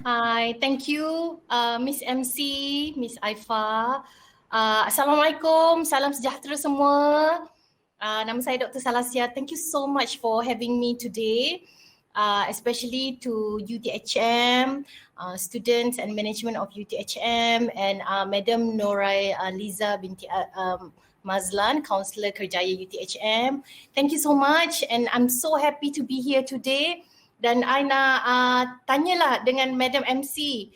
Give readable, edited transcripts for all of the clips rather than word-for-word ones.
Hi, thank you, Miss MC, Miss Aifa. Assalamualaikum, salam sejahtera semua. Nama saya Dr. Salasia. Thank you so much for having me today, especially to UTHM, students and management of UTHM, and Madam Norai Liza binti Mazlan, Counsellor Kerjaya UTHM. Thank you so much, and I'm so happy to be here today. Dan I nak tanyalah dengan Madam MC,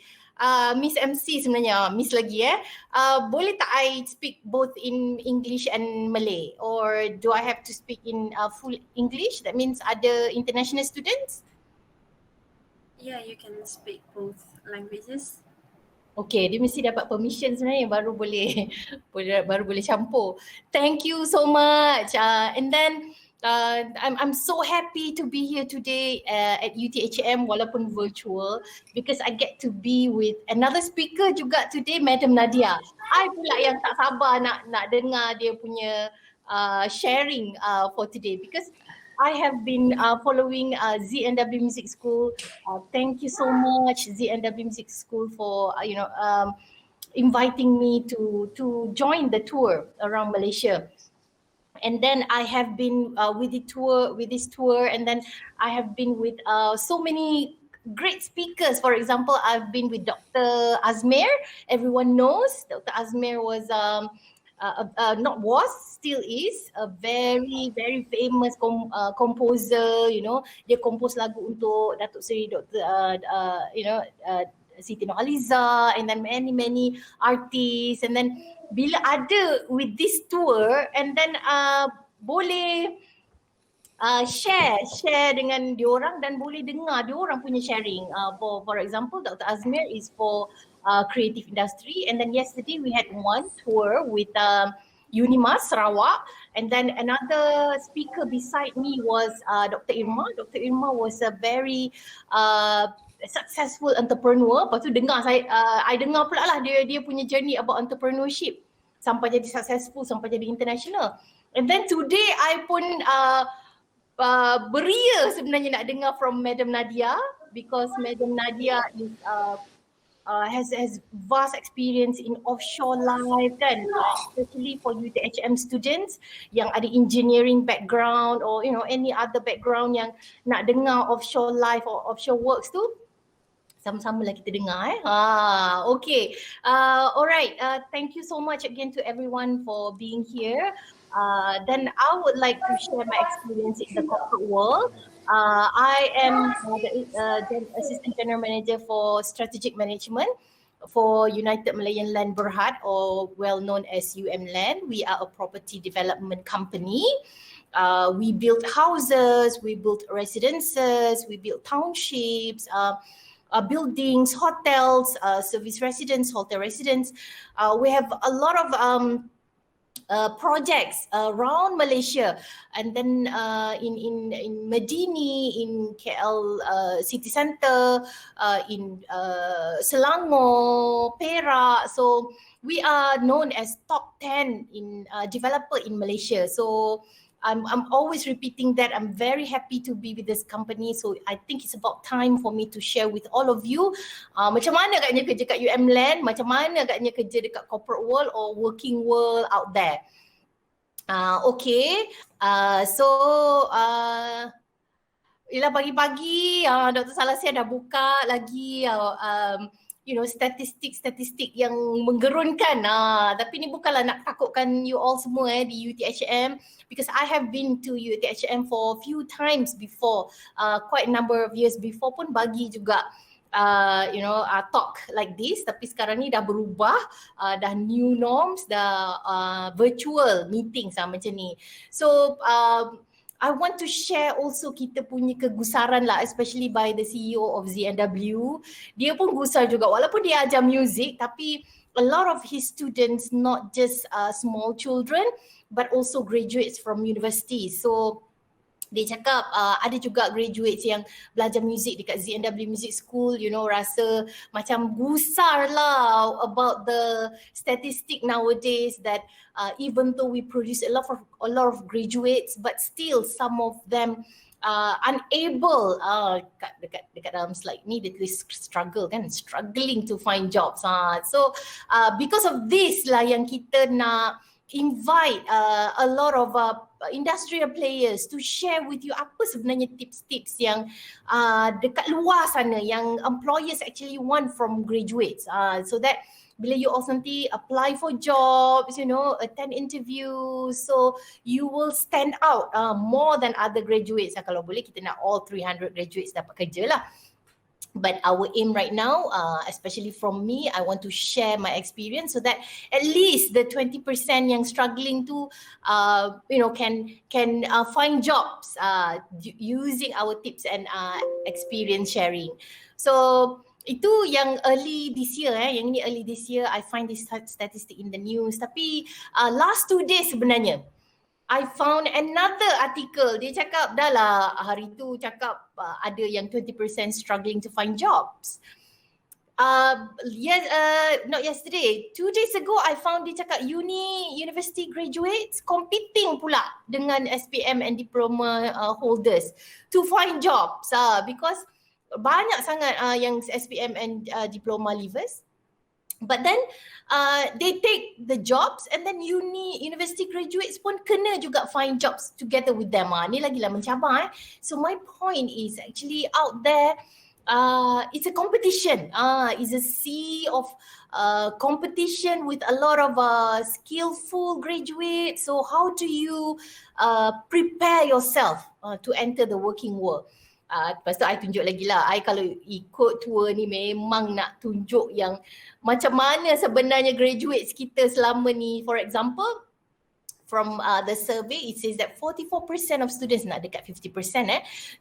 Miss MC sebenarnya, Miss lagi boleh tak I speak both in English and Malay, or do I have to speak in full English? That means ada international students? Yeah, you can speak both languages. Okay, dia mesti dapat permission sebenarnya baru boleh baru boleh campur. Thank you so much. And then I'm so happy to be here today at UTHM walaupun virtual, because I get to be with another speaker juga today, Madam Nadia. I pula yang tak sabar nak dengar dia punya sharing for today, because I have been following ZNW Music School. Thank you so much, ZNW Music School, for inviting me to join the tour around Malaysia. And then I have been with this tour, and then I have been with so many great speakers. For example, I've been with Dr. Azmir. Everyone knows Dr. Azmir was still is a very famous composer. You know, dia compose lagu untuk Datuk Seri Dr. Siti Nurhaliza, and then many artists. And then bila ada with this tour, and then boleh share dengan diorang dan boleh dengar diorang punya sharing. For example, Dr. Azmir is for creative industry, and then yesterday we had one tour with Unimas Sarawak, and then another speaker beside me was Dr. Irma. Dr. Irma was a very successful entrepreneur. Lepas tu I dengar pula lah dia punya journey about entrepreneurship sampai jadi successful, sampai jadi international. And then today I pun beria sebenarnya nak dengar from Madam Nadia, because Madam Nadia is has vast experience in offshore life kan, especially for UTHM students yang ada engineering background or any other background yang nak dengar offshore life or offshore works tu. Sama-sama lah kita dengar okay. Alright, thank you so much again to everyone for being here. Then I would like to share my experience in the corporate world. I am the Assistant General Manager for Strategic Management for United Malayan Land Berhad, or well known as UMLand. We are a property development company. We build houses, we build residences, we build townships, buildings, hotels, service residents, hotel residents. We have a lot of projects around Malaysia, and then in Medini, in KL City Centre, in Selangor, Perak. So we are known as top 10 in developer in Malaysia. So I'm always repeating that. I'm very happy to be with this company. So I think it's about time for me to share with all of you macam mana agaknya kerja kat UMLand, macam mana agaknya kerja dekat corporate world or working world out there. Okay, so ialah pagi-pagi Dr. Salasia dah buka lagi statistik yang menggerunkan. Tapi ni bukanlah nak takutkan you all semua di UTHM, because I have been to UTHM for a few times before, quite a number of years before pun bagi juga talk like this. Tapi sekarang ni dah berubah, dah new norms, dah virtual meetings macam ni. So I want to share also kita punya kegusaran lah, especially by the CEO of ZNW. Dia pun gusar juga, walaupun dia ajar music, tapi a lot of his students, not just small children, but also graduates from university. So dia cakap ada juga graduates yang belajar music dekat ZNW Music School, rasa macam gusar lah about the statistic nowadays that even though we produce a lot of graduates, but still some of them unable, dekat dalam slide ni dia tulis struggle kan, struggling to find jobs. So because of this lah yang kita nak invite a lot of industrial players to share with you apa sebenarnya tips-tips yang dekat luar sana yang employers actually want from graduates, so that bila you also nanti apply for jobs, attend interviews, so you will stand out more than other graduates. Kalau boleh kita nak all 300 graduates dapat kerja lah. But our aim right now, especially from me, I want to share my experience so that at least the 20% yang struggling to, can find jobs using our tips and experience sharing. So itu yang early this year, yang ini early this year, I find this statistic in the news. Tapi last 2 days sebenarnya, I found another article. Dia cakap dah lah hari tu cakap ada yang 20% struggling to find jobs. Not yesterday, 2 days ago I found dia cakap university graduates competing pula dengan SPM and diploma holders to find jobs because banyak sangat yang SPM and diploma leavers, but then they take the jobs and then university graduates pun kena juga find jobs together with them. Ni lagilah mencabar. So my point is actually out there, it's a competition. It's a sea of competition with a lot of skillful graduates. So how do you prepare yourself to enter the working world? Lepas tu I tunjuk lagi lah, I kalau ikut tour ni memang nak tunjuk yang macam mana sebenarnya graduates kita selama ni. For example, from the survey, it says that 44% of students, nak dekat 50%,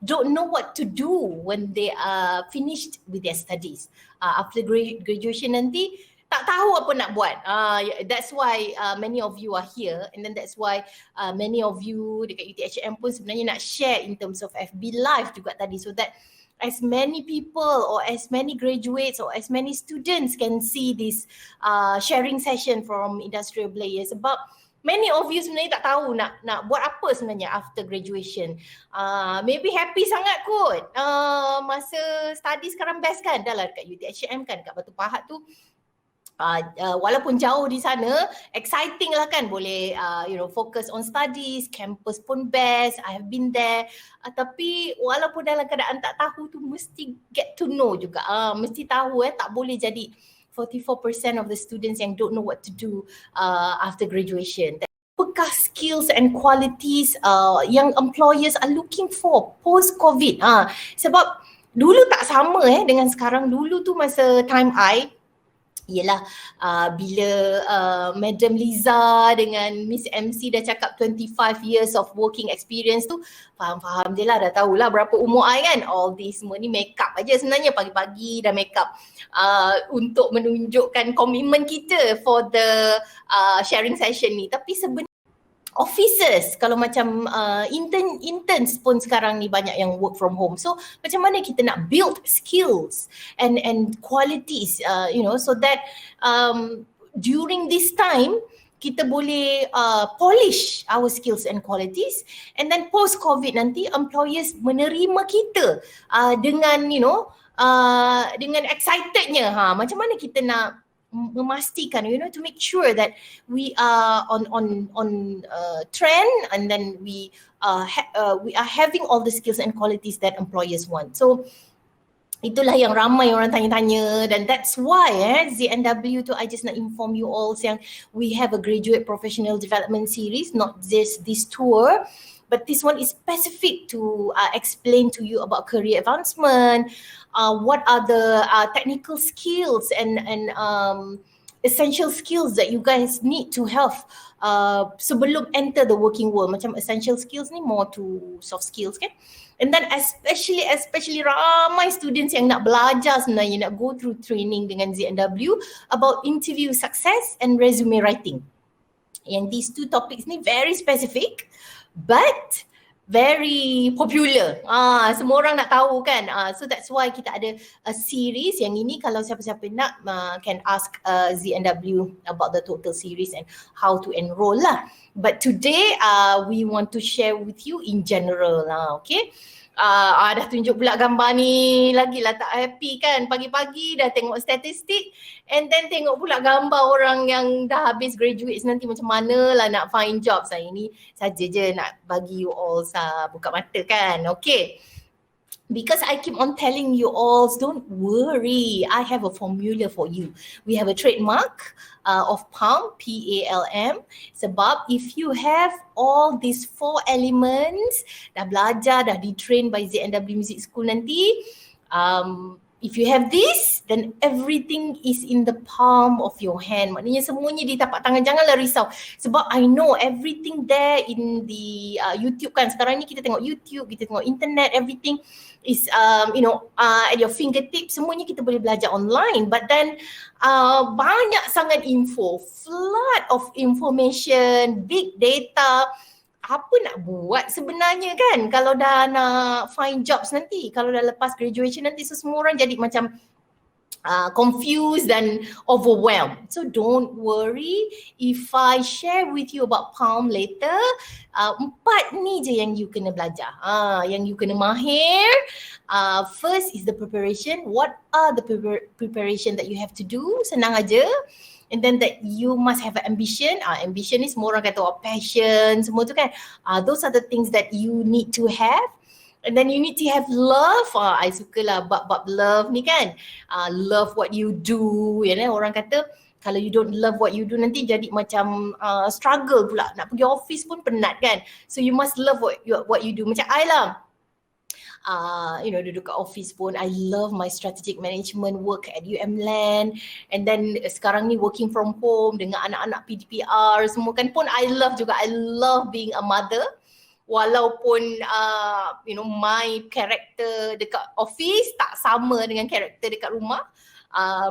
don't know what to do when they are finished with their studies. After graduation nanti, tak tahu apa nak buat. That's why many of you are here, and then that's why many of you dekat UTHM pun sebenarnya nak share in terms of FB Live juga tadi, so that as many people or as many graduates or as many students can see this sharing session from industrial players. Sebab many of you sebenarnya tak tahu nak buat apa sebenarnya after graduation. Maybe happy sangat kot. Masa study sekarang best kan? Dah lah dekat UTHM kan, dekat Batu Pahat tu. Walaupun jauh di sana, exciting lah kan, boleh focus on studies, campus pun best, I have been there. Tapi walaupun dalam keadaan tak tahu tu, mesti get to know juga, mesti tahu tak boleh jadi 44% of the students yang don't know what to do after graduation. Apakah skills and qualities yang employers are looking for post-COVID? Sebab dulu tak sama dengan sekarang. Dulu tu masa time I, yelah bila Madam Liza dengan Miss MC dah cakap 25 years of working experience tu, faham je lah, dah tahulah berapa umur I kan. All this semua ni make up aja sebenarnya, pagi-pagi dah make up untuk menunjukkan komitmen kita for the sharing session ni. Tapi sebenarnya officers, kalau macam interns pun sekarang ni banyak yang work from home. So macam mana kita nak build skills and qualities, so that during this time kita boleh polish our skills and qualities, and then post COVID nanti employers menerima kita dengan dengan excitednya. Macam mana kita nak memastikan, to make sure that we are on trend, and then we are having all the skills and qualities that employers want. So itulah yang ramai orang tanya-tanya, dan that's why ZNW tu, I just nak inform you all yang we have a graduate professional development series, not just this tour, but this one is specific to explain to you about career advancement, what are the technical skills and essential skills that you guys need to have sebelum enter the working world. Macam essential skills ni more to soft skills kan. And then especially ramai students yang nak belajar sebenarnya, nak go through training dengan ZNW about interview success and resume writing. Yang these two topics ni very specific, but very popular. Semua orang nak tahu kan. So that's why kita ada a series yang ini. Kalau siapa-siapa nak can ask ZNW about the total series and how to enroll lah. But today we want to share with you in general lah, okay. Dah tunjuk pula gambar ni, lagilah tak happy kan. Pagi-pagi dah tengok statistik and then tengok pula gambar orang yang dah habis graduate nanti macam mana lah nak find job. Saya ni saja je nak bagi you all buka mata kan, okay. Because I keep on telling you all, don't worry, I have a formula for you. We have a trademark of PALM, P-A-L-M. Sebab if you have all these 4 elements, dah belajar, dah di-train by ZNW Music School nanti, if you have this, then everything is in the palm of your hand. Maknanya semuanya di tapak tangan. Janganlah risau. Sebab I know everything there in the YouTube kan. Sekarang ni kita tengok YouTube, kita tengok internet, everything is at your fingertips. Semuanya kita boleh belajar online. But then banyak sangat info, flood of information, big data. Apa nak buat sebenarnya kan kalau dah nak find jobs nanti, kalau dah lepas graduation nanti. So semua orang jadi macam confused dan overwhelmed. So don't worry if I share with you about PALM later. 4 ni je yang you kena belajar, yang you kena mahir. First is the preparation. What are the preparation that you have to do? Senang aja. And then that you must have an ambition. Ambition ni semua orang kata passion, semua tu kan. Those are the things that you need to have. And then you need to have love. I suka lah bab love ni kan. Love what you do. Orang kata kalau you don't love what you do nanti jadi macam struggle pula. Nak pergi office pun penat kan. So you must love what you do. Macam I lah. Duduk kat office pun, I love my strategic management work at UMland, and then sekarang ni working from home dengan anak-anak PDPR semua kan pun I love juga. I love being a mother. Walaupun my character dekat office tak sama dengan character dekat rumah.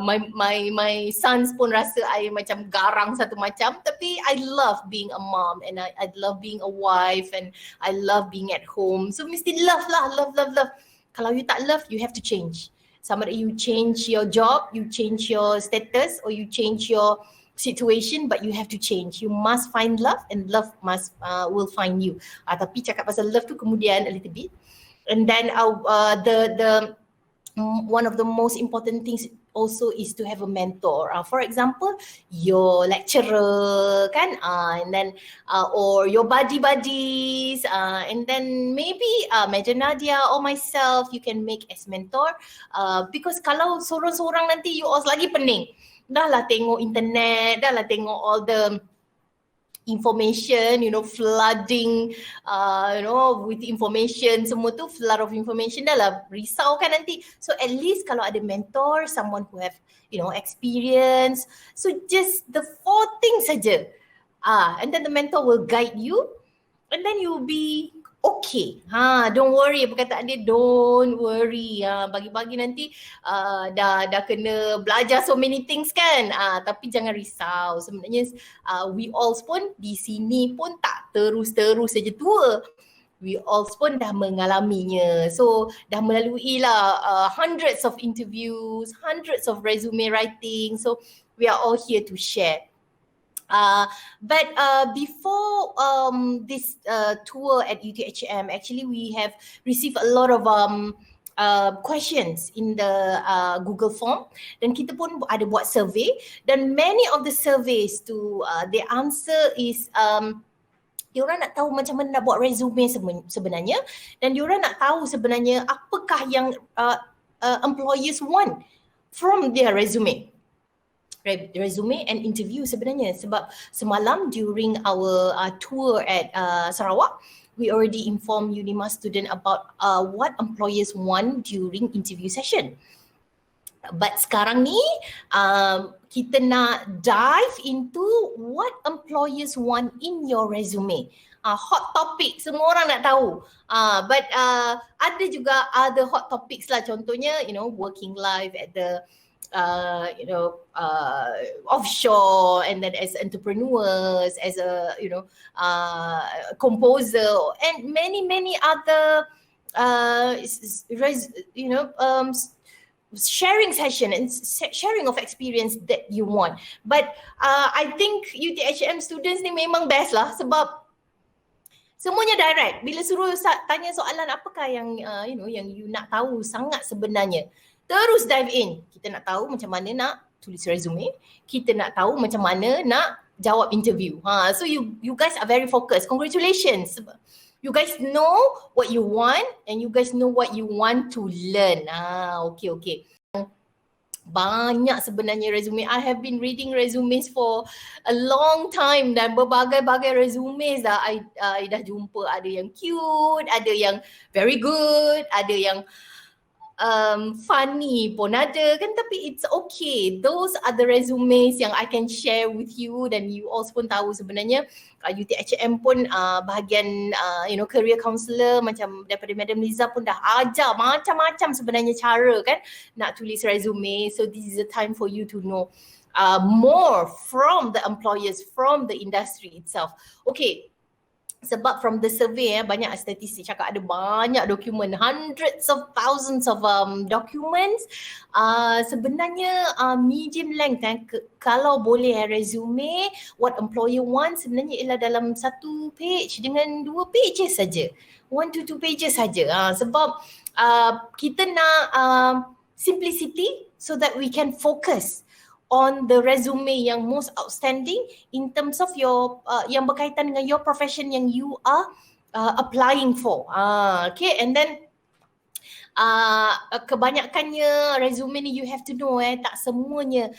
My sons pun rasa I macam garang satu macam, tapi I love being a mom and I love being a wife and I love being at home. So mesti love lah, love. Kalau you tak love, you have to change. Sama ada you change your job, you change your status or you change your situation, but you have to change. You must find love and love will find you. Tapi cakap pasal love tu kemudian a little bit. And then the one of the most important things also is to have a mentor. For example, your lecturer kan, and then or your buddies, and then maybe Madam Nadia or myself you can make as mentor, because kalau sorang-sorang nanti you all lagi pening. Dah lah tengok internet, dah lah tengok all the information, flooding, with information, semua tu flood of information, dah lah risau kan nanti. So at least kalau ada mentor, someone who have, experience, so just the 4 things saja, and then the mentor will guide you, and then you'll be okay. Don't worry, apa kata dia, don't worry. Bagi-bagi nanti dah kena belajar so many things kan. Tapi jangan risau. Sebenarnya we all pun di sini pun tak terus-terus saja tua. We all pun dah mengalaminya. So dah melalui lah hundreds of interviews, hundreds of resume writing. So we are all here to share. But before this tour at UTHM, actually we have received a lot of questions in the Google form, dan kita pun ada buat survey, dan many of the surveys to the answer is diorang nak tahu macam mana nak buat resume sebenarnya, dan diorang nak tahu sebenarnya apakah yang employers want from their resume and interview sebenarnya. Sebab semalam during our tour at Sarawak, we already informed UNIMA student about what employers want during interview session. But sekarang ni kita nak dive into what employers want in your resume. Hot topic, semua orang nak tahu. But ada juga other hot topics lah, contohnya working life at the offshore, and then as entrepreneurs, as a composer, and many other sharing session and sharing of experience that you want. But I think UTHM students ni memang best lah, sebab semuanya direct. Bila suruh tanya soalan apakah yang yang you nak tahu sangat sebenarnya, terus dive in. Kita nak tahu macam mana nak tulis resume, kita nak tahu macam mana nak jawab interview. So you guys are very focused. Congratulations. You guys know what you want and you guys know what you want to learn. Okay. Banyak sebenarnya resume. I have been reading resumes for a long time dan berbagai-bagai resumes dah I dah jumpa. Ada yang cute, ada yang very good, ada yang funny pun ada kan, tapi it's okay. Those are the resumes yang I can share with you, dan you all pun tahu sebenarnya UTHM pun bahagian career counselor macam daripada Madam Liza pun dah ajar macam-macam sebenarnya cara kan nak tulis resume. So this is the time for you to know more from the employers, from the industry itself. Okay. Sebab from the survey banyak statistik cakap ada banyak dokumen, hundreds of thousands of documents. Sebenarnya medium length kalau boleh resume what employer wants sebenarnya ialah dalam 1 page dengan 2 pages saja, 1 to 2 pages saja. Sebab kita nak simplicity so that we can focus on the resume yang most outstanding in terms of your yang berkaitan dengan your profession yang you are applying for. Okay, and then kebanyakannya resume ni you have to know tak semuanya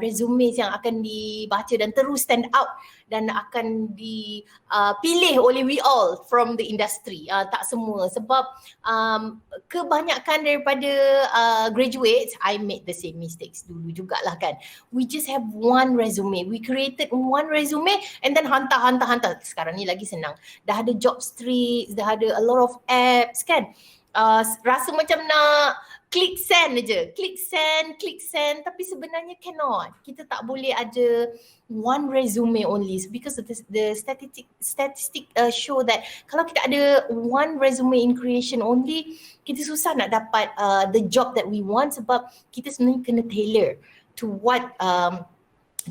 resume yang akan dibaca dan terus stand out dan akan dipilih oleh we all from the industry. Tak semua, sebab kebanyakan daripada graduates, I made the same mistakes dulu jugalah kan. We just have one resume. We created one resume and then hantar. Sekarang ni lagi senang. Dah ada job streets, dah ada a lot of apps kan. Rasa macam nak click send je. Click send. Tapi sebenarnya cannot. Kita tak boleh ada one resume only because the statistic show that kalau kita ada one resume in creation only, kita susah nak dapat the job that we want, sebab kita sebenarnya kena tailor to what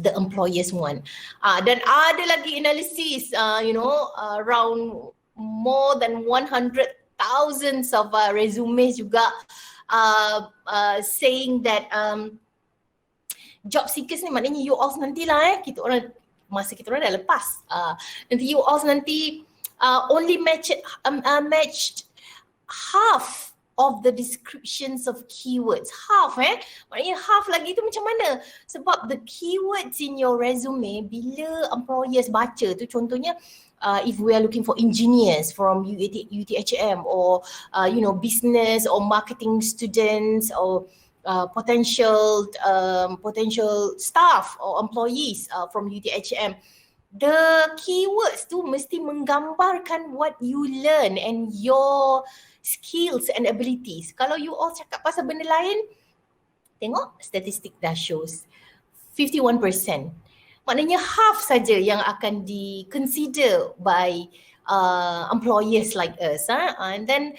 the employers want. Dan ada lagi analysis, around more than 100,000 of resumes juga saying that job seekers ni maknanya you all nantilah kita orang masa kita orang dah lepas nanti you all nanti only matched half of the descriptions of keywords. Maknanya half lagi tu macam mana? Sebab the keywords in your resume bila employers baca tu, contohnya if we are looking for engineers from UTHM or business or marketing students or potential staff or employees from UTHM, the keywords tu mesti menggambarkan what you learn and your skills and abilities. Kalau you all cakap pasal benda lain, tengok statistik dah shows 51%. Maknanya half saja yang akan di-consider by employers like us. And then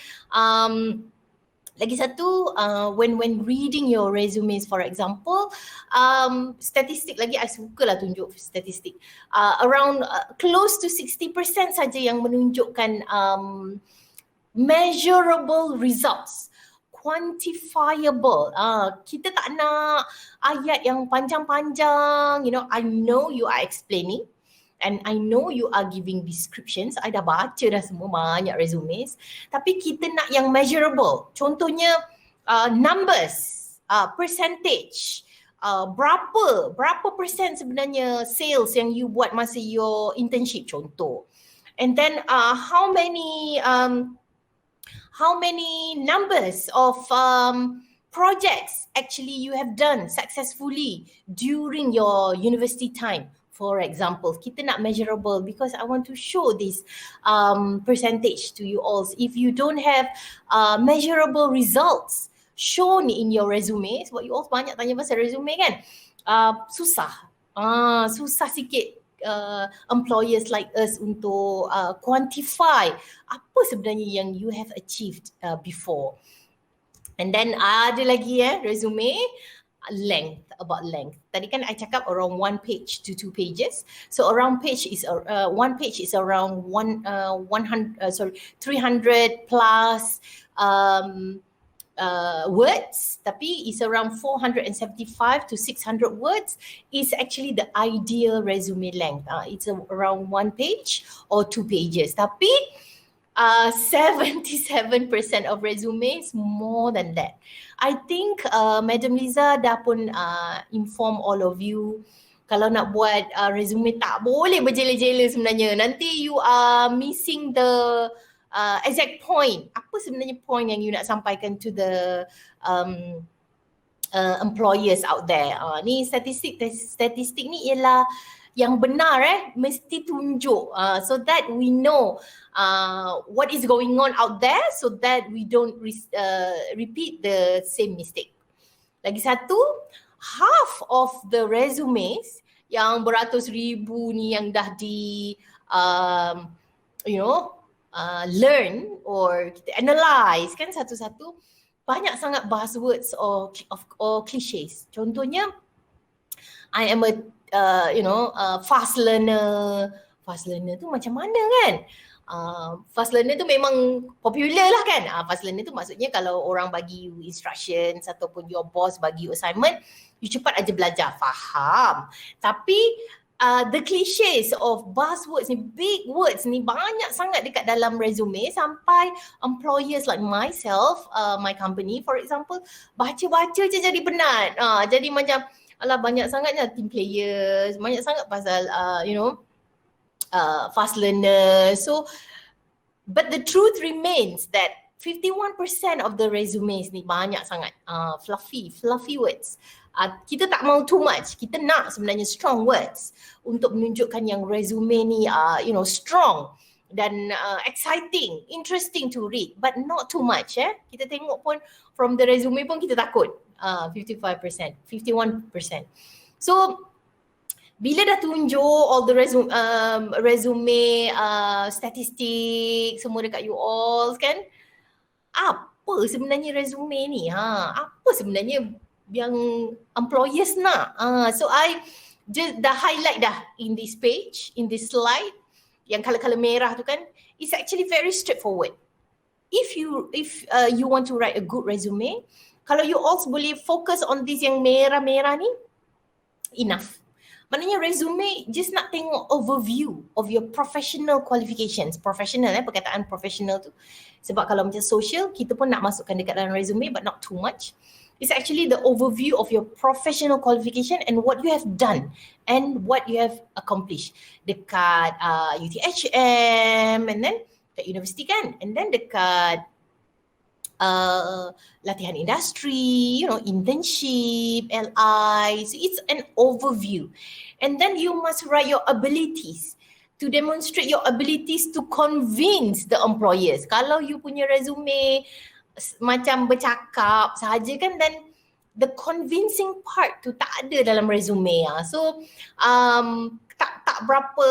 lagi satu, when reading your resumes, for example, statistik lagi, I sukalah tunjuk statistik. Around close to 60% saja yang menunjukkan measurable results. Quantifiable. Kita tak nak ayat yang panjang-panjang. I know you are explaining and I know you are giving descriptions. I dah baca dah semua banyak resumes. Tapi kita nak yang measurable. Contohnya numbers, percentage. Berapa persen sebenarnya sales yang you buat masa your internship contoh. And then how many numbers of projects actually you have done successfully during your university time, for example. Kita nak measurable because I want to show this percentage to you all. If you don't have measurable results, shown in your resume, sebab you all banyak tanya pasal resume kan, susah. Susah sikit employers like us untuk quantify apa sebenarnya yang you have achieved before. And then ada lagi resume, length, about length. Tadi kan I cakap around 1 page to 2 pages. So around page is 1 page is around 300 plus words, tapi is around 475 to 600 words is actually the ideal resume length. It's around 1 page or 2 pages. Tapi 77% of resumes more than that. I think Madam Liza dah pun inform all of you, kalau nak buat resume tak boleh berjela-jela sebenarnya. Nanti you are missing the exact point. Apa sebenarnya point yang you nak sampaikan to the employers out there. Ni statistik ni ialah yang benar mesti tunjuk so that we know what is going on out there, so that we don't repeat the same mistake. Lagi satu, half of the resumes yang beratus ribu ni yang dah di learn or kita analyse kan satu-satu, banyak sangat buzzwords or cliches. Contohnya, I am a fast learner. Fast learner tu macam mana kan? Fast learner tu memang popular lah kan. Fast learner tu maksudnya kalau orang bagi you instructions ataupun your boss bagi you assignment, you cepat aja belajar, faham. Tapi the cliches of buzzwords ni, big words ni banyak sangat dekat dalam resume sampai employers like myself, my company for example, baca-baca je jadi penat. Jadi macam alah banyak sangatnya team players, banyak sangat pasal fast learner. So but the truth remains that 51% of the resumes ni banyak sangat fluffy words. Kita tak mau too much. Kita nak sebenarnya strong words untuk menunjukkan yang resume ni strong dan exciting, interesting to read, but not too much. Kita tengok pun from the resume pun kita takut. 55%, 51%. So bila dah tunjuk all the resume statistik semua dekat you all kan, apa sebenarnya resume ni? Apa sebenarnya yang employers nak? So I just dah highlight dah in this page, in this slide, yang color-color merah tu kan, it's actually very straightforward. If you want to write a good resume, kalau you all boleh fokus on this yang merah-merah ni, enough. Maknanya resume just nak tengok overview of your professional qualifications. Professional perkataan professional tu. Sebab kalau macam social, kita pun nak masukkan dekat dalam resume but not too much. It's actually the overview of your professional qualification and what you have done and what you have accomplished dekat UTHM and then dekat universiti kan, and then dekat latihan industri, internship, LI. So it's an overview. And then you must write your abilities to demonstrate your abilities to convince the employers. Kalau you punya resume macam bercakap sahaja kan, then the convincing part tu tak ada dalam resume. So tak berapa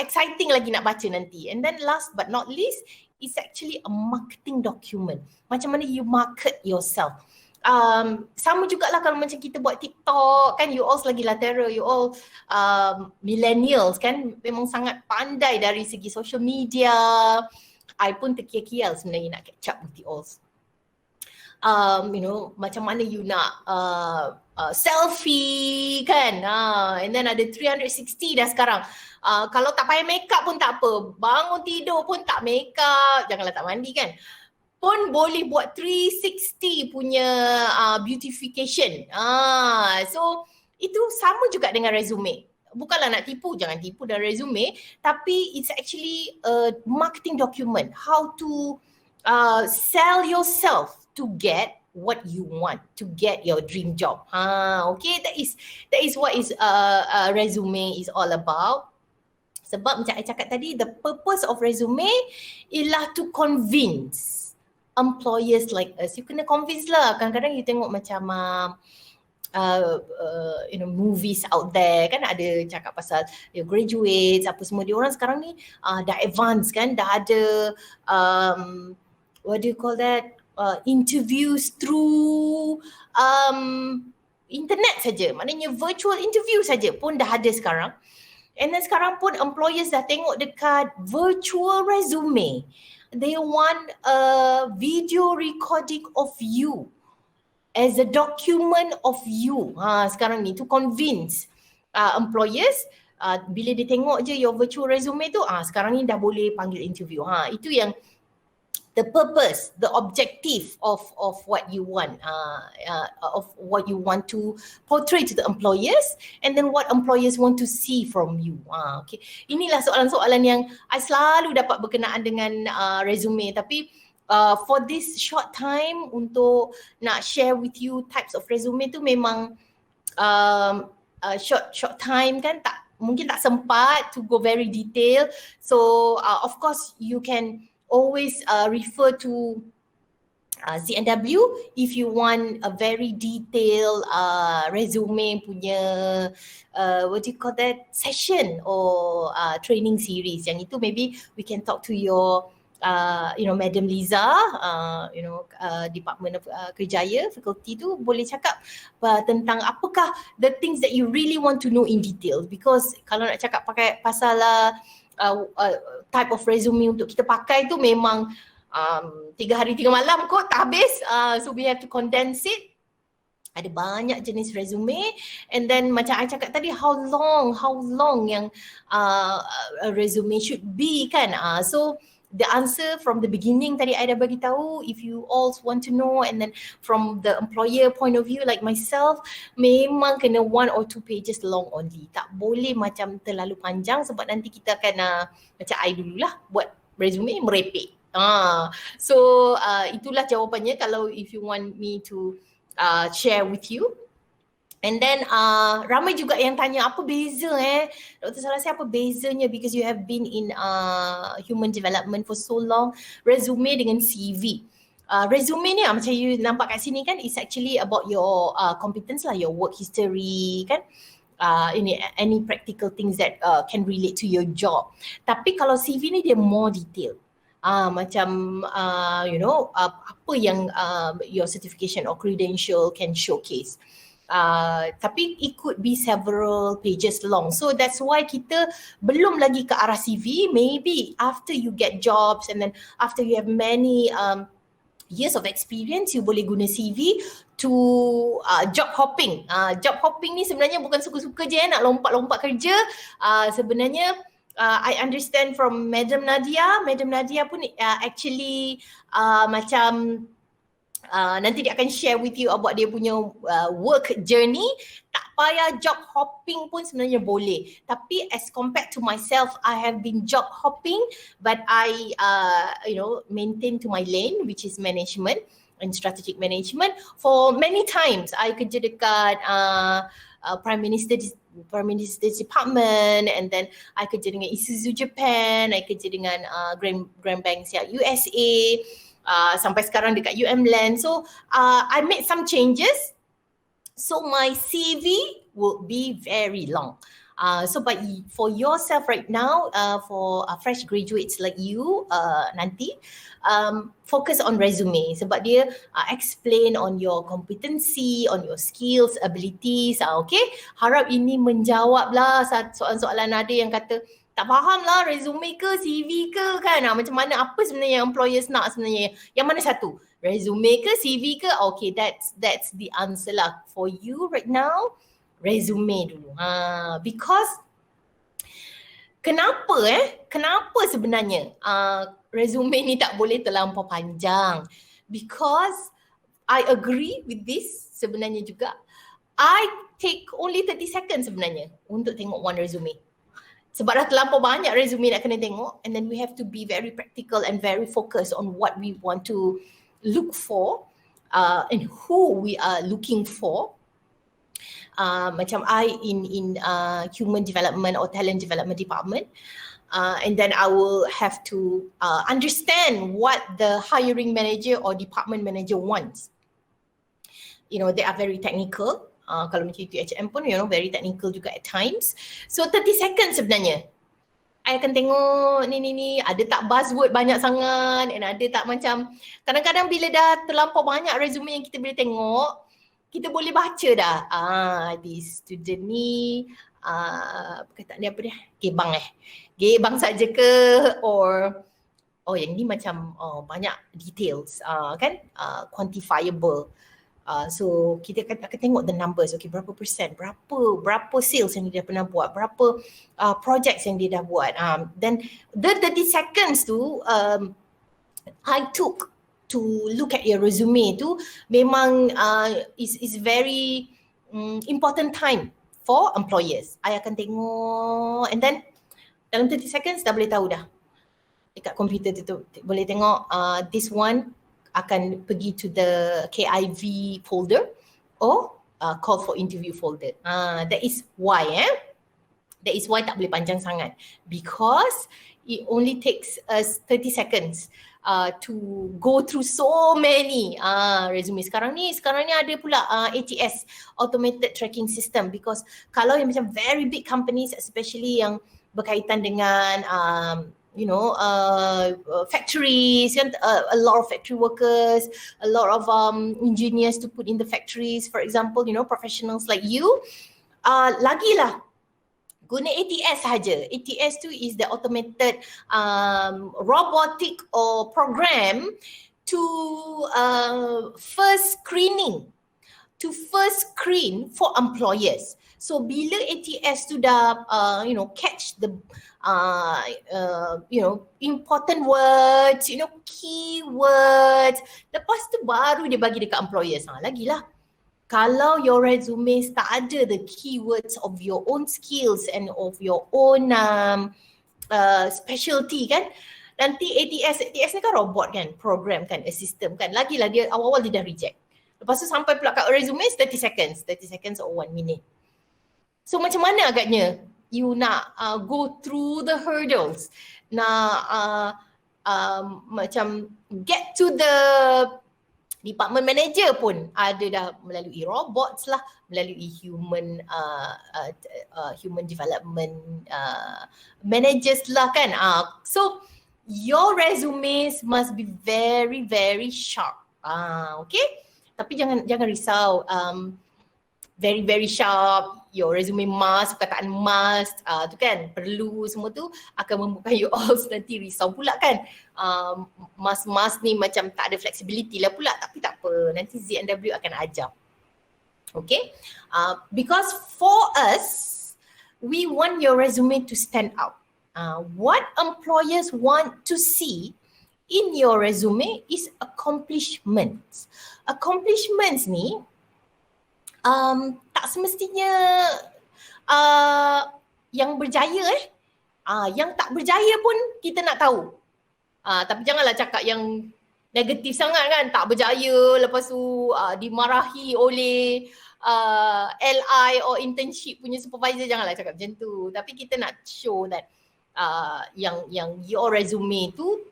exciting lagi nak baca nanti. And then last but not least, it's actually a marketing document. Macam mana you market yourself. Sama jugalah kalau macam kita buat TikTok kan, you all lagi lateral, you all millennials kan, memang sangat pandai dari segi social media. I pun terkial-kial sebenarnya nak catch up with you all. Macam mana you nak selfie kan, and then ada 360 dah sekarang. Kalau tak payah makeup pun tak apa, bangun tidur pun tak makeup, janganlah tak mandi kan, pun boleh buat 360 punya beautification. So itu sama juga dengan resume. Bukanlah nak tipu, jangan tipu dalam resume, tapi it's actually a marketing document, how to sell yourself to get what you want, to get your dream job. Okay, that is what is resume is all about. Sebab macam I cakap tadi, the purpose of resume ialah to convince employers like us. You kena convince lah. Kadang-kadang you tengok macam movies out there kan, ada cakap pasal graduates apa semua, dia orang sekarang ni dah advance kan, dah ada what do you call that, interviews through internet saja, maknanya virtual interview saja pun dah ada sekarang. And then sekarang pun employers dah tengok dekat virtual resume. They want a video recording of you as a document of you. Sekarang ni to convince employers, bila dia tengok je your virtual resume tu, sekarang ni dah boleh panggil interview. Itu yang the purpose, the objective of what you want, of what you want to portray to the employers, and then what employers want to see from you. Okay. Inilah soalan-soalan yang I selalu dapat berkenaan dengan resume, tapi for this short time untuk nak share with you types of resume tu memang short time kan, mungkin tak sempat to go very detail. So of course you can always refer to CNW if you want a very detailed resume punya what do you call that, session or training series. Yang itu maybe we can talk to your Madam Liza, Department of Kerjaya, faculty tu, boleh cakap tentang apakah the things that you really want to know in detail. Because kalau nak cakap pakai pasal type of resume untuk kita pakai tu memang 3 hari 3 malam kot tak habis. So we have to condense it. Ada banyak jenis resume, and then macam I cakap tadi, how long yang a resume should be kan. So the answer from the beginning tadi I dah bagi tahu, if you all want to know, and then from the employer point of view like myself, memang kena 1 or 2 pages long only. Tak boleh macam terlalu panjang sebab nanti kita akan macam I dululah buat resume merepek. So itulah jawapannya kalau if you want me to share with you. And then ramai juga yang tanya apa beza Dr. Salasi, apa bezanya, because you have been in human development for so long, resume dengan CV. Resume ni macam you nampak kat sini kan, is actually about your competence lah, your work history kan, any practical things that can relate to your job. Tapi kalau CV ni dia more detail. Macam apa yang your certification or credential can showcase. Tapi it could be several pages long. So that's why kita belum lagi ke arah CV. Maybe after you get jobs and then after you have many years of experience, you boleh guna CV to job hopping. Job hopping ni sebenarnya bukan suka-suka je nak lompat-lompat kerja. Sebenarnya I understand from Madam Nadia pun actually macam nanti dia akan share with you about dia punya work journey. Tak payah job hopping pun sebenarnya boleh. Tapi as compared to myself, I have been job hopping, but I maintain to my lane, which is management and strategic management. For many times, I kerja dekat Prime Minister's Department, and then I kerja dengan Isuzu Japan, I kerja dengan Grand Bank USA, sampai sekarang dekat Land. So I made some changes, so my CV will be very long. So but for yourself right now, for fresh graduates like you nanti, focus on resume sebab dia explain on your competency, on your skills, abilities. Okay, harap ini menjawab lah soalan-soalan ada yang kata tak faham lah resume ke CV ke kan, macam mana, apa sebenarnya yang employers nak sebenarnya, yang mana satu, resume ke CV ke? Okay, that's the answer lah for you right now. Resume dulu. Because kenapa sebenarnya resume ni tak boleh terlampau panjang? Because I agree with this sebenarnya juga. I take only 30 seconds sebenarnya untuk tengok one resume. Sebab dah terlampau banyak resume nak kena tengok, and then we have to be very practical and very focused on what we want to look for and who we are looking for. Macam I in human development or talent development department, And then I will have to understand what the hiring manager or department manager wants. You know, they are very technical. Kalau macam itu HM pun, you know, very technical juga at times. So 30 seconds sebenarnya. I akan tengok ni ada tak buzzword banyak sangat, and ada tak macam, kadang-kadang bila dah terlampau banyak resume yang kita boleh tengok, kita boleh baca dah, this student ni perkataan dia apa dia, gebang saja ke, or yang ni macam banyak details, kan, quantifiable. So kita akan tengok the numbers, okay, berapa persen, berapa sales yang dia dah pernah buat, berapa projects yang dia dah buat. Then the 30 seconds tu I took to look at your resume tu memang is very important time for employers. I akan tengok, and then dalam 30 seconds dah boleh tahu dah. Dekat komputer tu boleh tengok this one akan pergi to the KIV folder or call for interview folder. That is why that is why tak boleh panjang sangat, because it only takes us 30 seconds to go through so many resume. Sekarang ni ada pula ATS, automated tracking system, because kalau yang macam very big companies, especially yang berkaitan dengan factories, a lot of factory workers, a lot of engineers to put in the factories, for example, professionals like you, lagilah guna ATS sahaja. ATS tu is the automated robotic or program to first screen for employers. So bila ATS tu dah catch the important words, keywords, lepas tu baru dia bagi dekat employers. Lagilah kalau your resume tak ada the keywords of your own skills and of your own specialty kan, nanti ATS ni kan robot kan, program kan, a system kan, lagilah dia awal-awal dia dah reject. Lepas tu sampai pula kat resume 30 seconds or 1 minute. So macam mana agaknya you nak go through the hurdles, nak macam get to the department manager pun ada dah melalui robots lah, melalui human development managers lah kan. So your resumes must be very very sharp. Okay, tapi jangan risau, very very sharp. Your resume must, perkataan must, tu kan, perlu, semua tu akan membuatkan you all nanti risau pula kan. Must ni macam tak ada flexibility lah pula, tapi tak apa, nanti ZNW akan ajar. Okay, because for us, we want your resume to stand out. What employers want to see in your resume is accomplishments. Accomplishments ni tak semestinya yang berjaya yang tak berjaya pun kita nak tahu. Tapi janganlah cakap yang negatif sangat kan, tak berjaya lepas tu dimarahi oleh LI or internship punya supervisor, janganlah cakap macam tu. Tapi kita nak show that yang your resume tu,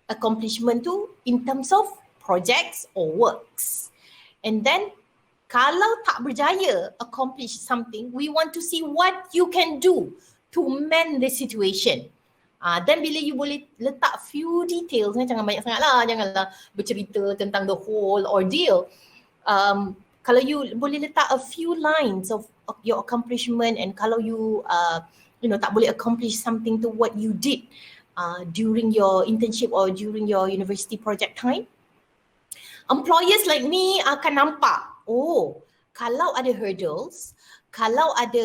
accomplishment tu in terms of projects or works. And then kalau tak berjaya accomplish something, we want to see what you can do to mend the situation. Dan bila you boleh letak few details, jangan banyak sangat lah, janganlah bercerita tentang the whole ordeal. Kalau you boleh letak a few lines of your accomplishment, and kalau you tak boleh accomplish something to what you did during your internship or during your university project time, employers like me akan nampak, kalau ada hurdles, kalau ada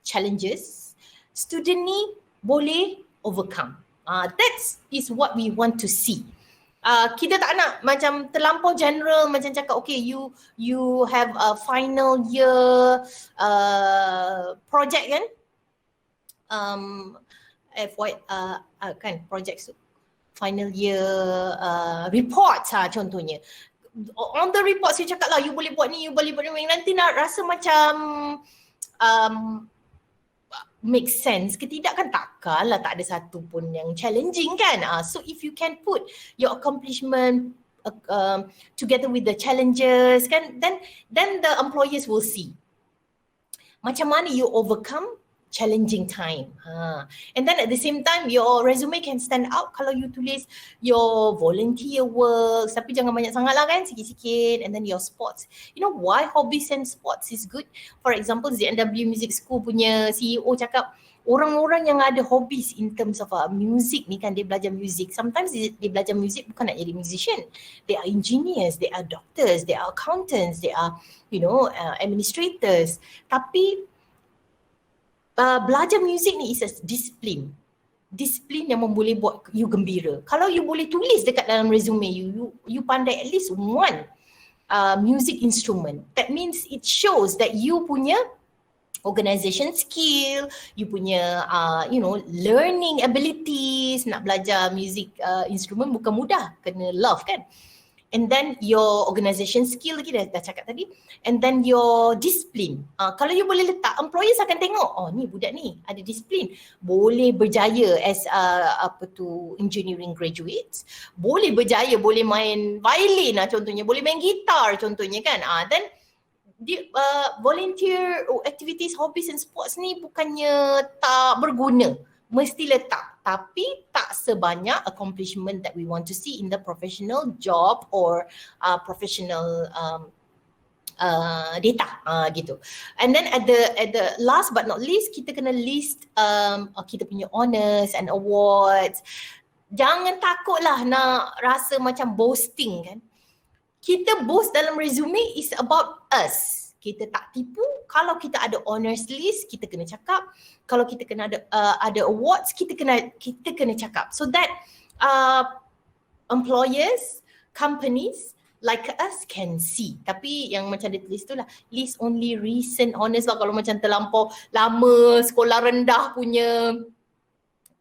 challenges, student ni boleh overcome. That is what we want to see. Kita tak nak macam terlampau general, macam cakap okay, you have a final year project kan, kan project final year report contohnya. On the report saya cakap lah, you boleh buat ni, you boleh buat ni, nanti nak rasa macam make sense ke tidak kan, takkanlah tak ada satu pun yang challenging kan. So if you can put your accomplishment together with the challenges kan, then the employers will see macam mana you overcome challenging time. And then at the same time, your resume can stand out kalau you tulis your volunteer work, tapi jangan banyak sangat lah kan, sikit-sikit. And then your sports. You know why Hobbies and Sports is good? For example, ZNW Music School punya CEO cakap, orang-orang yang ada hobbies in terms of music ni kan, dia belajar music. Sometimes dia belajar music bukan nak jadi musician. They are engineers, they are doctors, they are accountants, they are, administrators. Tapi belajar music ni is a discipline. Disiplin yang boleh buat you gembira. Kalau you boleh tulis dekat dalam resume you pandai at least one music instrument. That means it shows that you punya organisation skill, you punya learning abilities. Nak belajar music instrument bukan mudah, kena love kan. And then your organisation skill lagi dah cakap tadi. And then your discipline. Kalau you boleh letak, employers akan tengok, oh ni budak ni ada disiplin. Boleh berjaya as engineering graduates. Boleh berjaya, boleh main violin contohnya. Boleh main gitar contohnya kan. Then volunteer activities, hobbies and sports ni bukannya tak berguna. Mesti letak, tapi tak sebanyak accomplishment that we want to see in the professional job or professional data gitu. And then at the last but not least, kita kena list kita punya honors and awards. Jangan takutlah nak rasa macam boasting kan. Kita boast dalam resume is about us. Kita tak tipu. Kalau kita ada honors list, kita kena cakap. Kalau kita kena ada awards, kita kena cakap. So that employers, companies like us can see. Tapi yang macam dia tulis tu lah, list only recent honors lah. Kalau macam terlampau lama sekolah rendah punya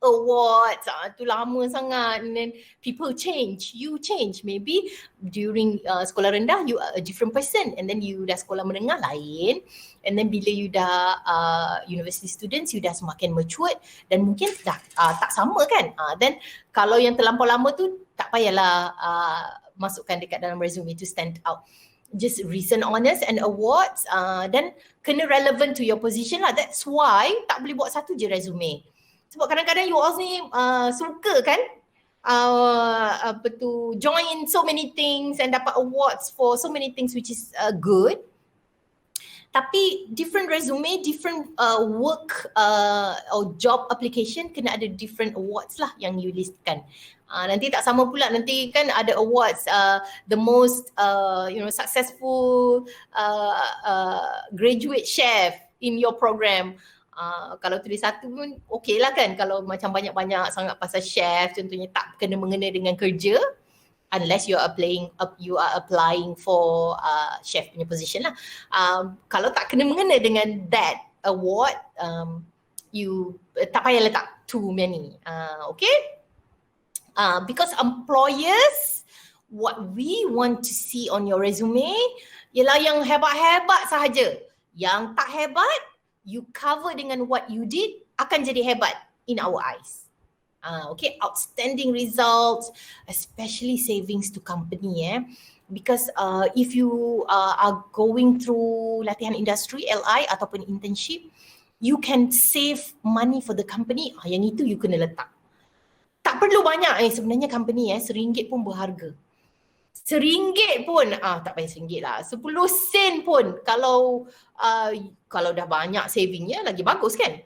awards, tu lama sangat. And then people change, you change. Maybe during sekolah rendah you are a different person, and then you dah sekolah menengah lain, and then bila you dah university students, you dah semakin matured dan mungkin dah tak sama kan. Then kalau yang terlampau lama tu tak payahlah masukkan dekat dalam resume to stand out. Just recent honors and awards, then kena relevant to your position lah. That's why tak boleh buat satu je resume. Sebab kadang-kadang you all ni suka kan join so many things and dapat awards for so many things, which is good. Tapi different resume, different work or job application kena ada different awards lah yang you listkan. Nanti tak sama pula, nanti kan ada awards the most successful graduate chef in your program. Kalau tulis satu pun okey lah kan. Kalau macam banyak-banyak sangat pasal chef contohnya, tak kena mengena dengan kerja, unless you are applying for chef punya position lah. Kalau tak kena mengena dengan that award, you tak payah letak too many. Okay? Because employers, what we want to see on your resume ialah yang hebat-hebat sahaja. Yang tak hebat, you cover dengan what you did, akan jadi hebat in our eyes. Okay, outstanding results, especially savings to company because if you are going through latihan industri, LI ataupun internship, you can save money for the company. Yang itu you kena letak. Tak perlu banyak sebenarnya company RM1 pun berharga. RM1 pun, tak payah RM1 lah, 10 sen pun kalau dah banyak savingnya lagi bagus kan.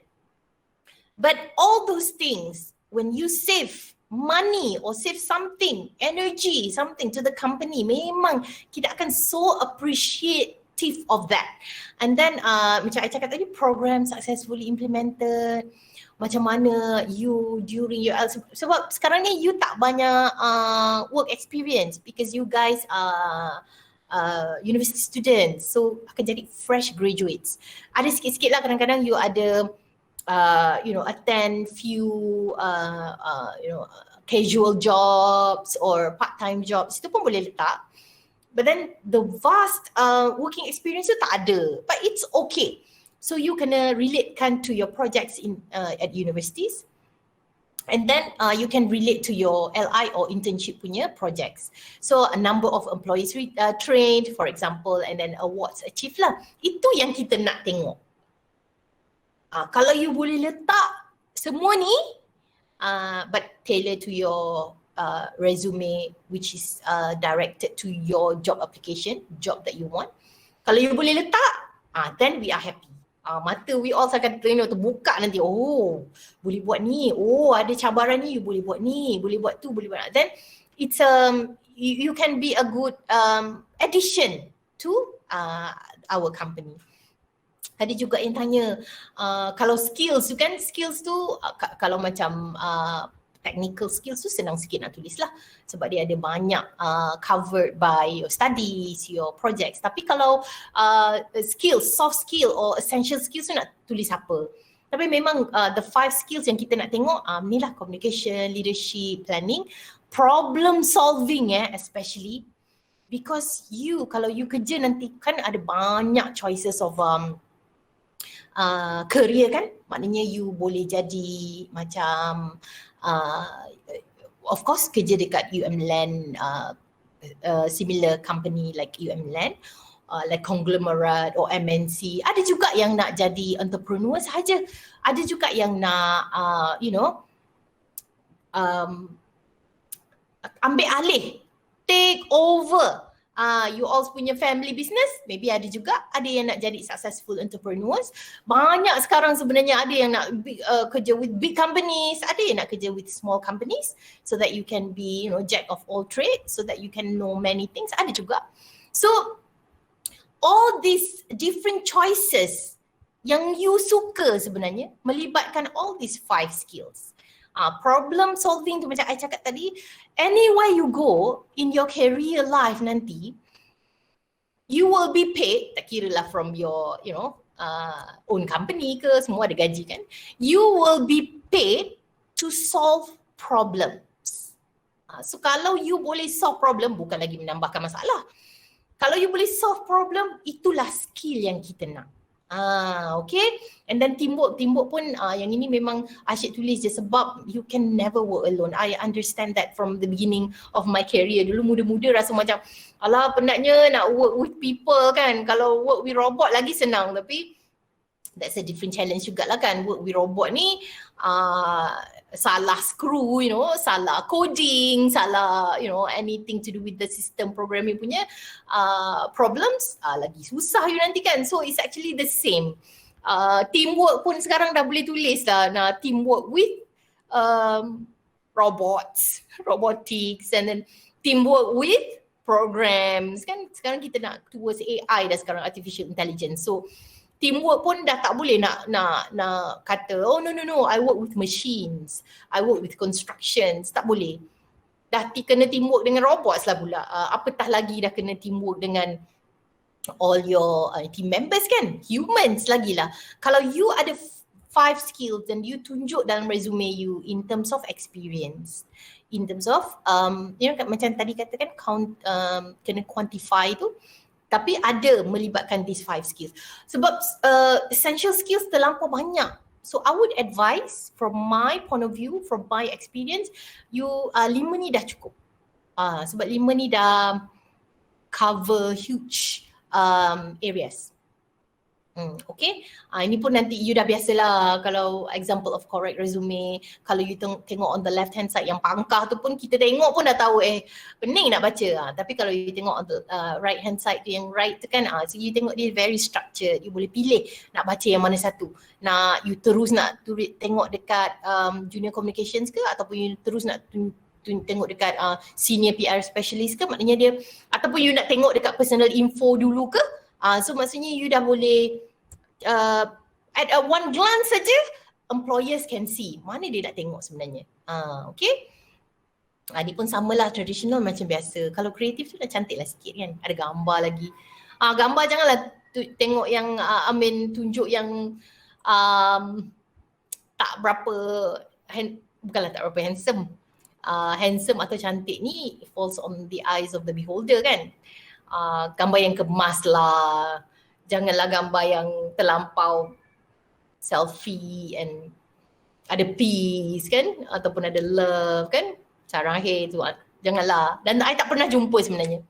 But all those things, when you save money or save something, energy, something to the company, memang kita akan so appreciative of that. And then macam I cakap tadi, program successfully implemented. Macam mana you during your sebab sekarang ni you tak banyak work experience because you guys are university students, so akan jadi fresh graduates. Ada sikit-sikit lah kadang-kadang you ada attend few casual jobs or part-time jobs, itu pun boleh letak. But then the vast working experience tu tak ada, but it's okay. So you kena relatekan to your projects at universities. And then you can relate to your LI or internship punya projects. So a number of employees trained, for example, and then awards achieved lah. Itu yang kita nak tengok. Kalau you boleh letak semua ni, but tailor to your resume, which is directed to your job application, job that you want. Kalau you boleh letak, then we are happy. Mata we all akan terbuka nanti. Oh, boleh buat ni. Oh, ada cabaran ni, you boleh buat ni, boleh buat tu, boleh buat. Then it's you can be a good addition to our company. Ada juga yang tanya, kalau skills tu kan, skills tu kalau macam technical skills tu senang sikit nak tulis lah sebab dia ada banyak covered by your studies, your projects. Tapi kalau skills, soft skill or essential skills tu nak tulis apa? Tapi memang the 5 skills yang kita nak tengok ni lah, communication, leadership, planning, problem solving especially because kalau you kerja nanti kan ada banyak choices of career kan, maknanya you boleh jadi macam of course kerja dekat UM-LAN, similar company like UM-LAN, like conglomerate or MNC. Ada juga yang nak jadi entrepreneur sahaja, ada juga yang nak ambil alih, take over you all punya family business. Maybe ada juga ada yang nak jadi successful entrepreneurs. Banyak sekarang sebenarnya ada yang nak kerja with big companies, ada yang nak kerja with small companies so that you can be jack of all trades, so that you can know many things. Ada juga. So all these different choices yang you suka sebenarnya melibatkan all these 5 skills. Problem solving tu macam I cakap tadi, anywhere you go in your career life nanti, you will be paid, tak kira lah from your own company ke, semua ada gaji kan, you will be paid to solve problems. So kalau you boleh solve problem, bukan lagi menambahkan masalah, kalau you boleh solve problem, itulah skill yang kita nak. Okay, and then teamwork pun yang ini memang asyik tulis je sebab you can never work alone. I understand that from the beginning of my career. Dulu muda-muda rasa macam alah penatnya nak work with people kan, kalau work with robot lagi senang, tapi that's a different challenge jugalah kan. Work with robot ni salah screw, salah coding, salah anything to do with the system programming punya problems, lagi susah you nanti kan. So it's actually the same. Teamwork pun sekarang dah boleh tulis lah, teamwork with robotics, and then teamwork with programs kan. Sekarang kita nak towards AI dah sekarang, artificial intelligence. So teamwork pun dah tak boleh nak kata oh no I work with machines, I work with constructions, tak boleh. Dah kena teamwork dengan robots lah pula, apatah lagi dah kena teamwork dengan all your team members kan, humans lagi lah. Kalau you ada 5 skills dan you tunjuk dalam resume you in terms of experience, in terms of macam tadi katakan kena quantify tu, tapi ada melibatkan these 5 skills. Sebab essential skills terlampau banyak. So I would advise from my point of view, from my experience, you 5 ni dah cukup. Sebab 5 ni dah cover huge areas. Okay, ini pun nanti you dah biasalah kalau example of correct resume. Kalau you tengok on the left hand side yang pangkah tu pun kita tengok pun dah tahu pening nak baca. Tapi kalau you tengok on the right hand side tu yang right tu kan, so you tengok dia very structured. You boleh pilih nak baca yang mana satu. Nak you terus nak tengok dekat junior communications ke, ataupun you terus nak tengok dekat senior PR specialist ke, maknanya dia, ataupun you nak tengok dekat personal info dulu ke. So maksudnya you dah boleh at a one glance saja employers can see mana dia nak tengok sebenarnya. Okay, ni pun samalah, traditional macam biasa. Kalau kreatif tu dah cantik lah sikit kan, ada gambar lagi. Gambar janganlah tengok yang tunjuk yang tak berapa bukanlah tak berapa handsome. Handsome atau cantik ni falls on the eyes of the beholder kan. Gambar yang kemas lah, Janganlah gambar yang terlampau selfie and ada peace kan, ataupun ada love kan, Sarahir tu. Janganlah. Dan I tak pernah jumpa sebenarnya.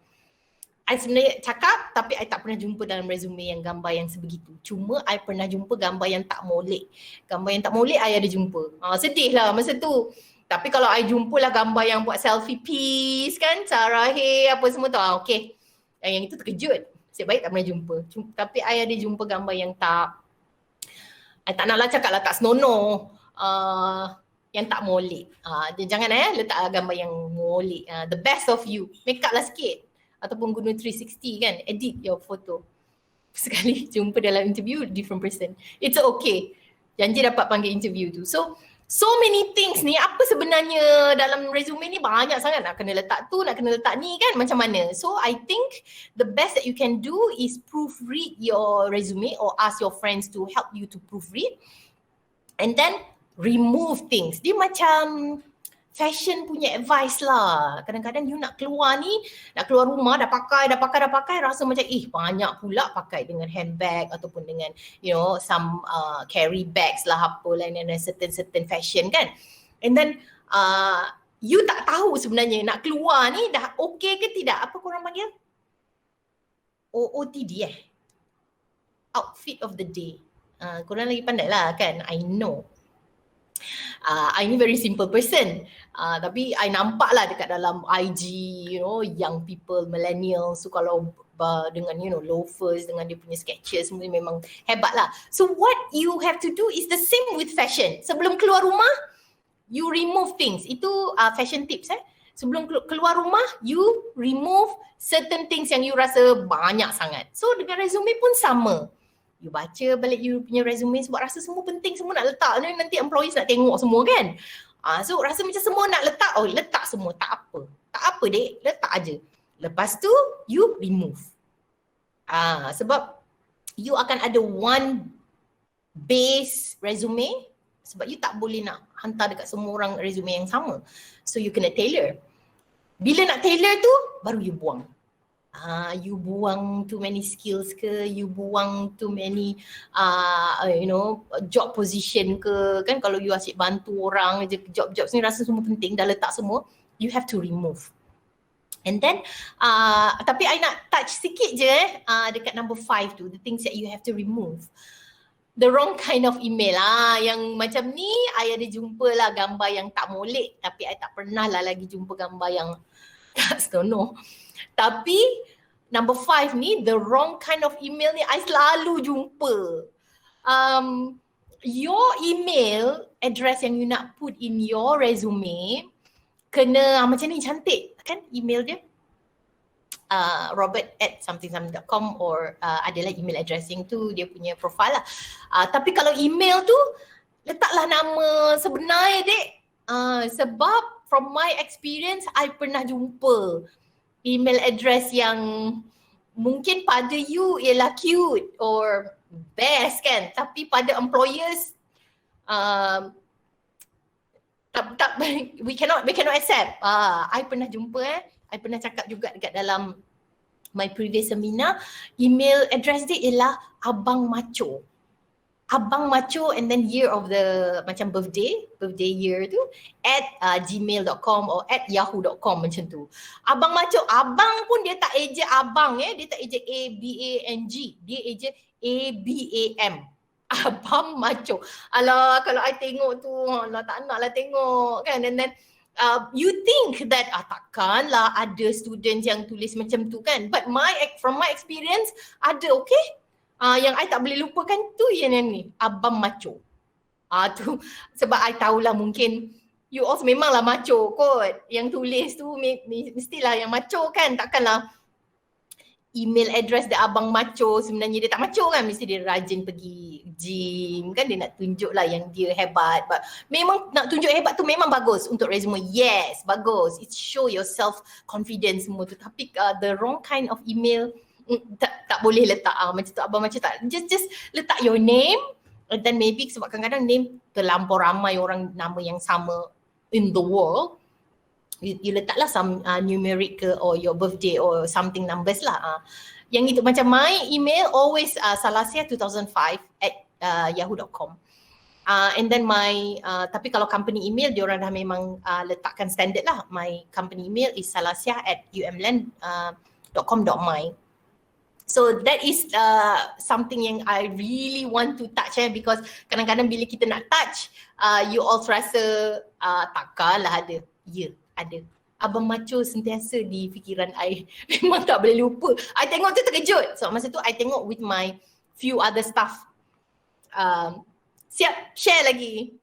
I sebenarnya cakap tapi I tak pernah jumpa dalam resume yang gambar yang sebegitu. Cuma I pernah jumpa gambar yang tak molek. Gambar yang tak molek I ada jumpa. Sedih lah masa tu. Tapi kalau I jumpa lah gambar yang buat selfie peace kan, Sarahir apa semua tu, okay. Yang itu terkejut. Nasib baik tak pernah jumpa. Tapi I ada jumpa gambar yang tak, I tak naklah cakap lah tak senonoh. Yang tak molek. Jangan letak gambar yang molek. The best of you. Make up lah sikit. Ataupun guna 360 kan, edit your photo. Sekali jumpa dalam interview, different person. It's okay. Janji dapat panggil interview tu. So many things ni, apa sebenarnya dalam resume ni banyak sangat. Nak kena letak tu, nak kena letak ni kan, macam mana. So I think the best that you can do is proofread your resume or ask your friends to help you to proofread. And then remove things. Dia macam fashion punya advice lah. Kadang-kadang you nak keluar ni, nak keluar rumah dah pakai, rasa macam banyak pula pakai dengan handbag ataupun dengan some carry bags lah apa lah, and certain fashion kan. And then you tak tahu sebenarnya nak keluar ni dah okay ke tidak. Apa korang panggil? OOTD Outfit of the day. Korang lagi pandai lah kan, I know. I ni very simple person, tapi I nampak lah dekat dalam IG, young people, millennials, so kalau dengan loafers, dengan dia punya sketches semua memang hebat lah. So what you have to do is the same with fashion. Sebelum keluar rumah, you remove things. Itu fashion tips Sebelum keluar rumah, you remove certain things yang you rasa banyak sangat. So dengan resume pun sama. You baca balik you punya resume sebab rasa semua penting, semua nak letak. Nanti employees nak tengok semua kan. So rasa macam semua nak letak, letak semua. Tak apa. Tak apa dek, letak aja. Lepas tu you remove. Sebab you akan ada one base resume, sebab you tak boleh nak hantar dekat semua orang resume yang sama. So you kena tailor. Bila nak tailor tu, baru you buang. You buang too many skills ke, you buang too many job position ke kan. Kalau you asyik bantu orang je, job-job ni rasa semua penting, dah letak semua, you have to remove. And then tapi I nak touch sikit je dekat number 5 tu, the things that you have to remove. The wrong kind of email yang macam ni I ada jumpa lah gambar yang tak molek, tapi I tak pernah lah lagi jumpa gambar yang tak senonoh. Tapi number 5 ni, the wrong kind of email ni I selalu jumpa. Your email address yang you nak put in your resume kena macam ni, cantik kan email dia. Robert@something.com or adalah email addressing tu dia punya profile lah. Tapi kalau email tu letaklah nama sebenar dek. Sebab from my experience I pernah jumpa email address yang mungkin pada you ialah cute or best kan, tapi pada employers we cannot accept. I pernah jumpa I pernah cakap juga dekat dalam my previous seminar, email address dia ialah Abang Macho. Abang Macho and then year of the macam birthday year tu @gmail.com or @yahoo.com macam tu. Abang Macho, abang pun dia tak eja abang dia tak eja ABANG, dia eja ABAM. Abang Macho. Alah kalau I tengok tu, alah tak naklah tengok kan. And then you think that takkanlah ada students yang tulis macam tu kan. But from my experience ada, okay? Yang I tak boleh lupakan tu yang ni, Abang Macho. Tu sebab I tahulah mungkin you also memanglah macho kot. Yang tulis tu mestilah yang macho kan. Takkanlah email address dia Abang Macho sebenarnya dia tak macho kan. Mesti dia rajin pergi gym kan. Dia nak tunjuk lah yang dia hebat. But memang nak tunjuk hebat tu memang bagus untuk resume. Yes, bagus. It show your self confidence semua tu. Tapi the wrong kind of email tak boleh letak macam tu. Abang Macam tak, just letak your name, and then maybe sebab kadang-kadang name terlampau ramai orang nama yang sama in the world, you letaklah some numeric ke or your birthday or something numbers lah. Yang itu macam my email always salasia2005@yahoo.com. And then my tapi kalau company email diorang dah memang letakkan standard lah. My company email is salasia@umland.com.my. So that is something yang I really want to touch because kadang-kadang bila kita nak touch, you all rasa takkanlah ada. Ya, ada. Abang Macho sentiasa di fikiran I. Memang tak boleh lupa. I tengok tu terkejut. So masa tu I tengok with my few other staff. Siap, share lagi.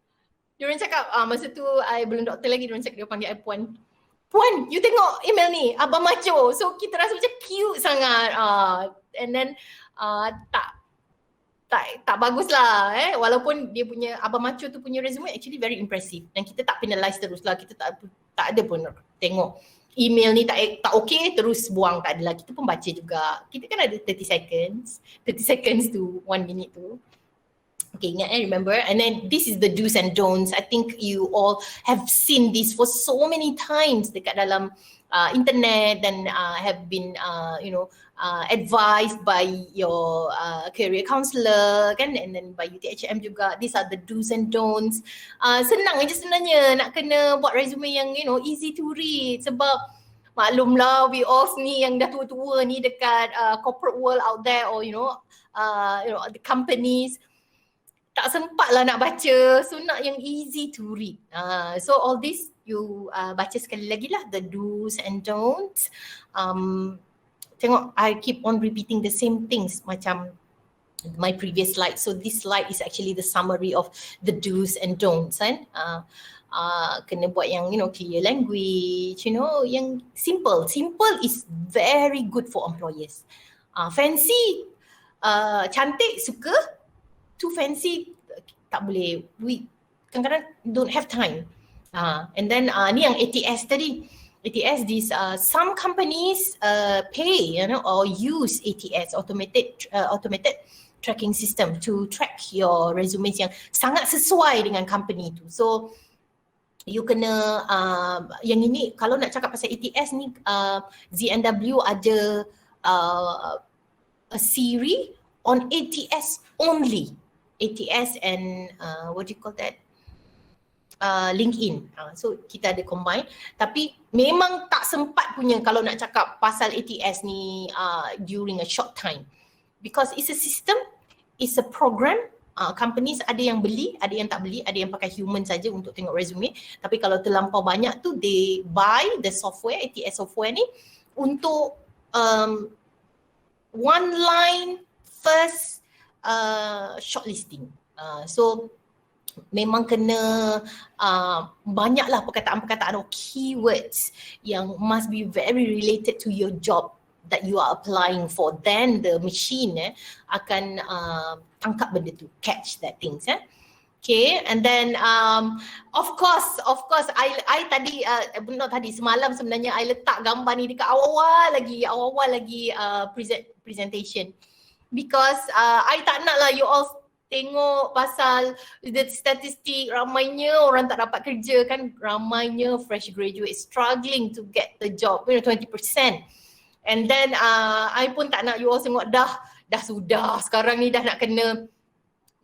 Diorang cakap, masa tu I belum doktor lagi, diorang cakap dia panggil I Puan. Puan, you tengok email ni, Abang Macho. So kita rasa macam cute sangat. And then tak bagus lah walaupun dia punya Abang Macho tu punya resume actually very impressive. Dan kita tak penalize terus lah, kita tak ada pun tengok email ni tak okay terus buang, tak ada lah. Kita pun baca juga. Kita kan ada 30 seconds to 1 minute tu. Okay, ingat remember? And then this is the do's and don'ts. I think you all have seen this for so many times dekat dalam internet dan have been advised by your career counselor kan, and then by UTHM juga. These are the do's and don'ts. Senang aja sebenarnya nak kena buat resume yang easy to read, sebab maklumlah we all ni yang dah tua-tua ni dekat corporate world out there, or the companies, tak sempat lah nak baca, so nak yang easy to read. So all this you baca sekali lagi lah, the do's and don'ts. Tengok, I keep on repeating the same things macam my previous slide. So this slide is actually the summary of the do's and don'ts kan. Kena buat yang clear language, yang simple. Simple is very good for employers. Fancy, cantik, suka. Too fancy, tak boleh. We kadang-kadang don't have time. And then ni yang ATS tadi. ATS, these some companies pay or use ATS, automated tracking system, to track your resumes yang sangat sesuai dengan company tu. So you kena yang ini kalau nak cakap pasal ATS ni, ZNW ada a series on ATS only. ATS and what do you call that? LinkedIn. So kita ada combine, tapi memang tak sempat punya kalau nak cakap pasal ATS ni during a short time, because it's a system, it's a program. Companies ada yang beli, ada yang tak beli, ada yang pakai human saja untuk tengok resume. Tapi kalau terlampau banyak tu, they buy the software, ATS software ni untuk one line first shortlisting. So memang kena banyaklah perkataan-perkataan atau keywords yang must be very related to your job that you are applying for. Then the machine akan tangkap benda tu, catch that things. Okay, and then of course I tadi not tadi, semalam sebenarnya I letak gambar ni dekat awal-awal lagi presentation, because I tak nak lah you all tengok pasal the statistik ramainya orang tak dapat kerja kan, ramainya fresh graduate struggling to get the job, 20%. And then I pun tak nak you all tengok dah sudah sekarang ni dah nak kena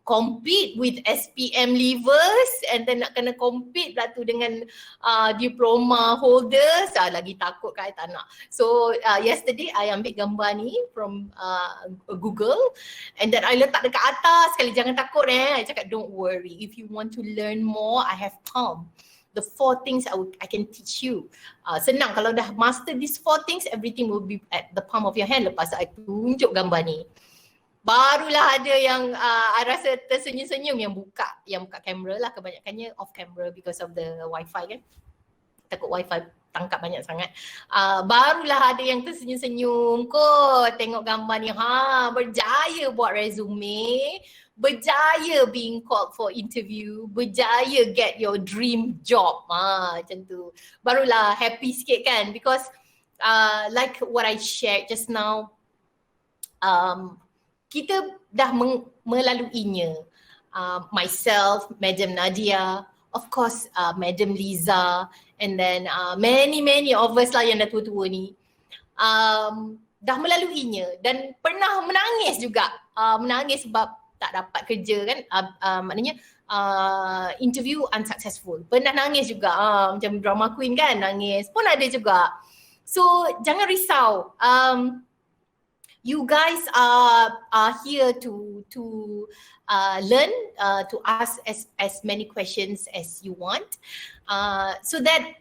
compete with SPM leavers, and then nak kena compete lah tu dengan diploma holders. Lagi takut kan, I tak nak. So yesterday I ambil gambar ni from Google, and then I letak dekat atas sekali, jangan takut I cakap don't worry, if you want to learn more, I have come. The 4 things I can teach you. Senang, kalau dah master these 4 things, everything will be at the palm of your hand. Lepas I tunjuk gambar ni, barulah ada yang I rasa tersenyum-senyum, yang buka kamera lah, kebanyakannya off camera because of the wifi kan, takut wifi tangkap banyak sangat. Barulah ada yang tersenyum-senyum kot tengok gambar ni, berjaya buat resume, berjaya being called for interview, berjaya get your dream job, macam tu. Barulah happy sikit kan, because like what I shared just now, kita dah melaluinya. Myself, Madam Nadia, of course Madam Liza, And then many of us lah yang dah tua-tua ni dah melaluinya dan pernah menangis juga. Menangis sebab tak dapat kerja kan, maknanya interview unsuccessful. Pernah nangis juga, macam drama queen kan, nangis pun ada juga. So jangan risau. You guys are here to learn, to ask as many questions as you want, so that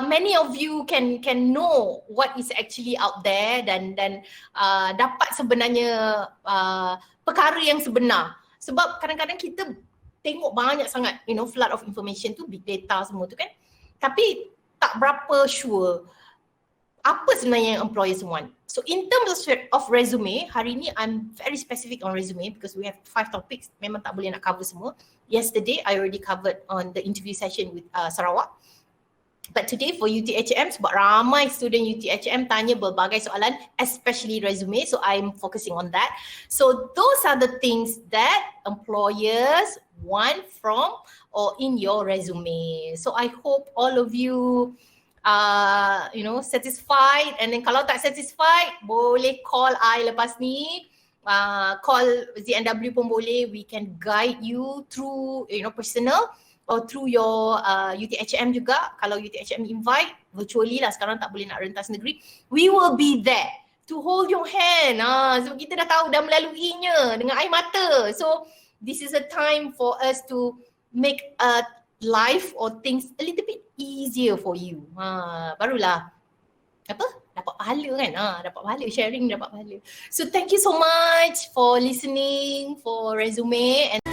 many of you can know what is actually out there dan dapat sebenarnya perkara yang sebenar. Sebab kadang-kadang kita tengok banyak sangat, flood of information tu, big data semua tu kan, tapi tak berapa sure apa sebenarnya yang employers want. So in terms of resume, hari ni I'm very specific on resume because we have 5 topics, memang tak boleh nak cover semua. Yesterday I already covered on the interview session with Sarawak. But today for UTHM, sebab ramai student UTHM tanya berbagai soalan, especially resume, so I'm focusing on that. So those are the things that employers want from or in your resume. So I hope all of you satisfied, and then kalau tak satisfied boleh call I lepas ni, call ZNW pun boleh. We can guide you through personal or through your UTHM juga. Kalau UTHM invite virtually lah, sekarang tak boleh nak rentas negeri, we will be there to hold your hand. Sebab kita dah tahu, dah melaluinya dengan air mata. So this is a time for us to make life or things a little bit easier for you. Barulah dapat pahala kan, dapat pahala, sharing dapat pahala. So thank you so much for listening for resume. And